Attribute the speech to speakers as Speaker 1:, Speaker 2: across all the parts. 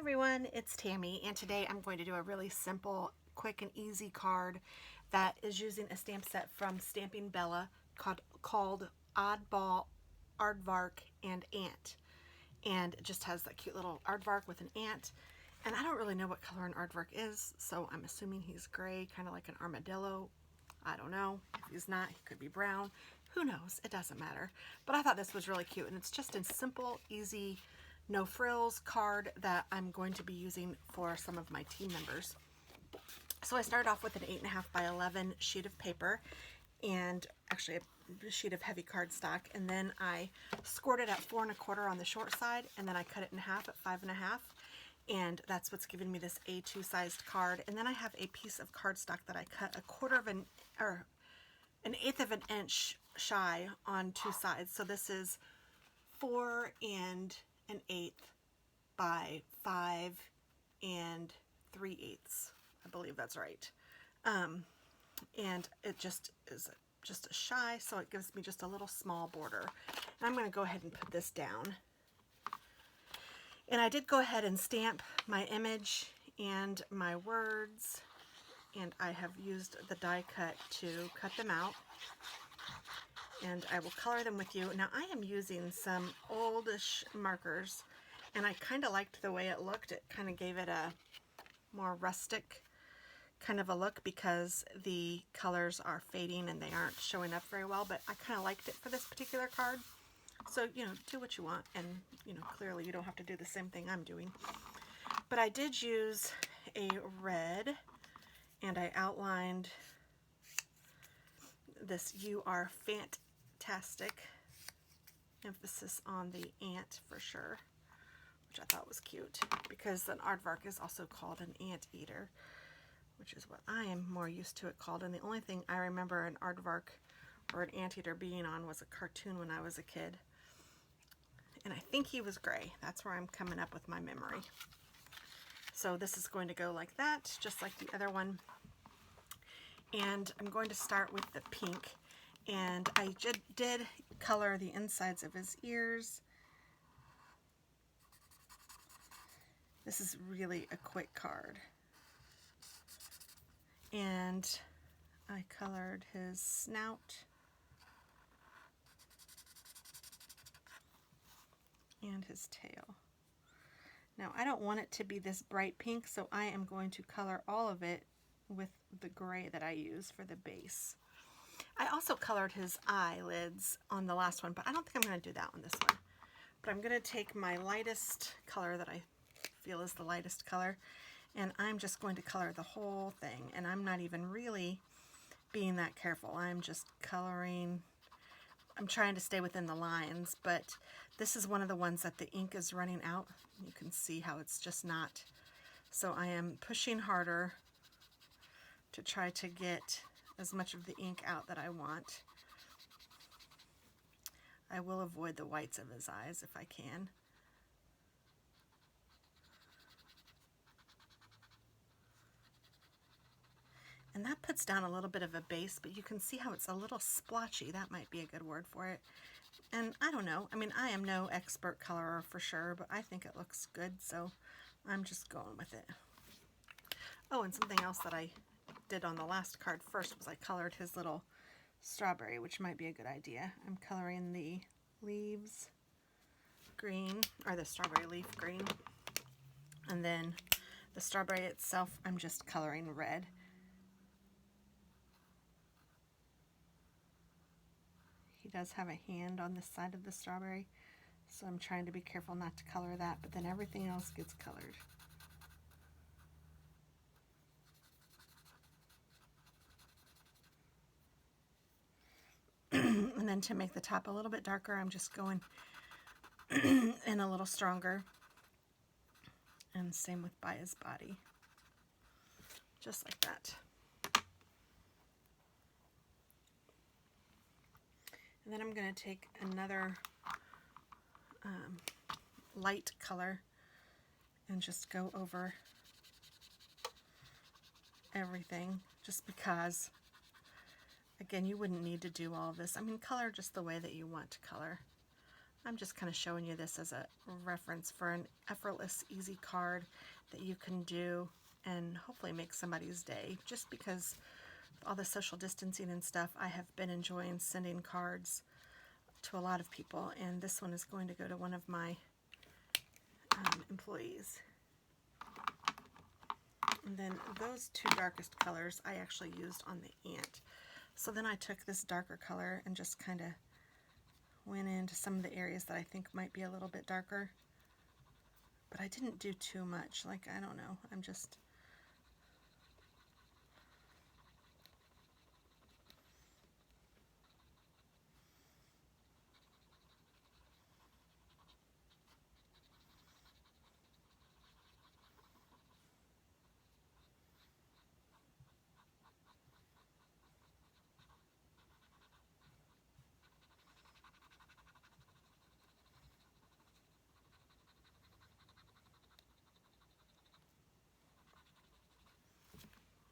Speaker 1: everyone, it's Tammy, and today I'm going to do a really simple, quick and easy card that is using a stamp set from Stamping Bella called Oddball, Aardvark, and Ant. And it just has that cute little aardvark with an ant. And I don't really know what color an aardvark is, so I'm assuming he's gray, kind of like an armadillo. I don't know. If he's not, he could be brown. Who knows? It doesn't matter. But I thought this was really cute, and it's just a simple, easy, no frills card that I'm going to be using for some of my team members. So I started off with an 8.5 by 11 sheet of paper, and actually a sheet of heavy cardstock, and then I scored it at 4 1/4 on the short side, and then I cut it in half at 5 1/2, and that's what's giving me this A2 sized card. And then I have a piece of cardstock that I cut an eighth of an inch shy on two sides. So this is 4 1/8 by 5 3/8. I believe that's right. And it just is just a shy, so it gives me just a little small border. And I'm going to go ahead and put this down. And I did go ahead and stamp my image and my words, and I have used the die cut to cut them out. And I will color them with you. Now I am using some oldish markers, and I kind of liked the way it looked. It kind of gave it a more rustic kind of a look because the colors are fading and they aren't showing up very well, but I kind of liked it for this particular card. So, you know, do what you want, and, you know, clearly you don't have to do the same thing I'm doing. But I did use a red, and I outlined this "You Are Fantastic," emphasis on the ant for sure, which I thought was cute because an aardvark is also called an anteater, which is what I am more used to it called. And the only thing I remember an aardvark or an anteater being on was a cartoon when I was a kid. And I think he was gray. That's where I'm coming up with my memory. So this is going to go like that, just like the other one. And I'm going to start with the pink. And I did color the insides of his ears. This is really a quick card. And I colored his snout and his tail. Now I don't want it to be this bright pink, so I am going to color all of it with the gray that I use for the base. I also colored his eyelids on the last one, but I don't think I'm going to do that on this one. But I'm going to take my lightest color that I feel is the lightest color, and I'm just going to color the whole thing. And I'm not even really being that careful. I'm just coloring. I'm trying to stay within the lines, but this is one of the ones that the ink is running out. You can see how it's just not. So I am pushing harder to try to get as much of the ink out that I want. I will avoid the whites of his eyes if I can. And that puts down a little bit of a base, but you can see how it's a little splotchy. That might be a good word for it. And I don't know. I mean, I am no expert colorer for sure, but I think it looks good, so I'm just going with it. Oh, and something else that I did on the last card first was I colored his little strawberry, which might be a good idea. I'm coloring the leaves green, or the strawberry leaf green. And then the strawberry itself, I'm just coloring red. He does have a hand on the side of the strawberry, so I'm trying to be careful not to color that, but then everything else gets colored. And then to make the top a little bit darker, I'm just going in a little stronger. And same with by his body. Just like that. And then I'm going to take another light color and just go over everything, just because, again, you wouldn't need to do all of this. I mean, color just the way that you want to color. I'm just kind of showing you this as a reference for an effortless, easy card that you can do and hopefully make somebody's day. Just because of all the social distancing and stuff, I have been enjoying sending cards to a lot of people, and this one is going to go to one of my employees. And then those two darkest colors I actually used on the ant. So then I took this darker color and just kind of went into some of the areas that I think might be a little bit darker. But I didn't do too much. Like, I don't know. I'm just...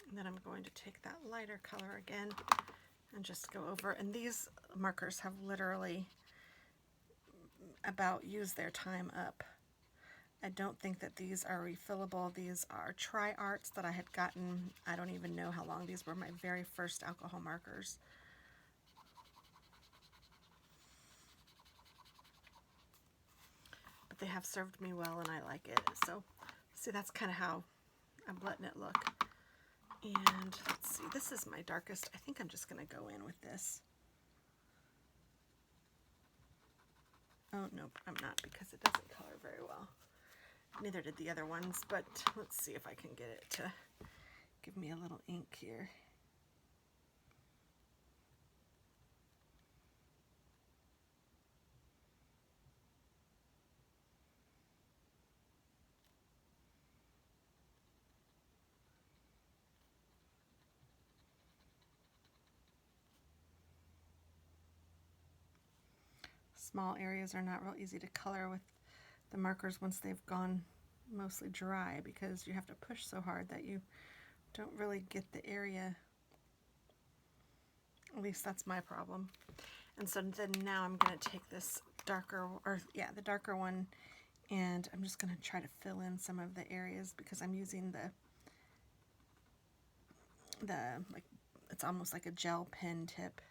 Speaker 1: And then I'm going to take that lighter color again and just go over. And these markers have literally about used their time up. I don't think that these are refillable. These are Tri-Arts that I had gotten, I don't even know how long. These were my very first alcohol markers. But they have served me well and I like it. So, see, that's kind of how I'm letting it look. And let's see, this is my darkest. I think I'm just going to go in with this. Oh, nope, I'm not, because it doesn't color very well. Neither did the other ones, but let's see if I can get it to give me a little ink here. Small areas are not real easy to color with the markers once they've gone mostly dry, because you have to push so hard that you don't really get the area. At least that's my problem. And so then now I'm going to take this darker, the darker one, and I'm just going to try to fill in some of the areas because I'm using the like, it's almost like a gel pen tip.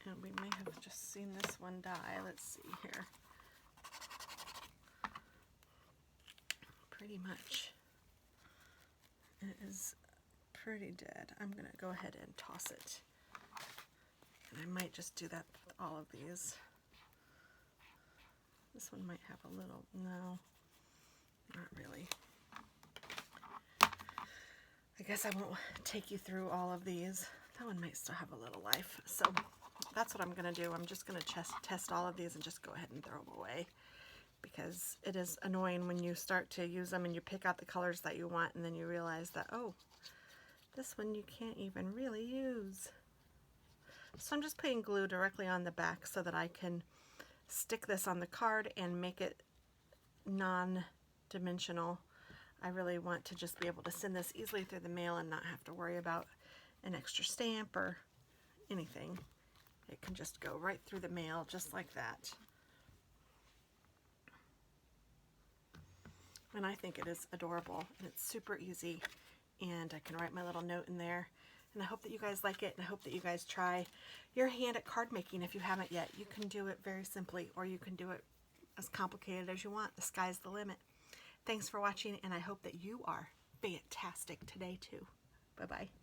Speaker 1: And we may have just seen this one die. Let's see here. Pretty much. It is pretty dead. I'm going to go ahead and toss it. And I might just do that with all of these. This one might have a little, no, not really. I guess I won't take you through all of these. That one might still have a little life. So that's what I'm going to do. I'm just going to test all of these and just go ahead and throw them away, because it is annoying when you start to use them and you pick out the colors that you want and then you realize that, oh, this one you can't even really use. So I'm just putting glue directly on the back so that I can stick this on the card and make it non-dimensional. I really want to just be able to send this easily through the mail and not have to worry about an extra stamp or anything. It can just go right through the mail just like that. And I think it is adorable, and it's super easy, and I can write my little note in there. And I hope that you guys like it, and I hope that you guys try your hand at card making if you haven't yet. You can do it very simply, or you can do it as complicated as you want. The sky's the limit. Thanks for watching, and I hope that you are fantastic today too. Bye-bye.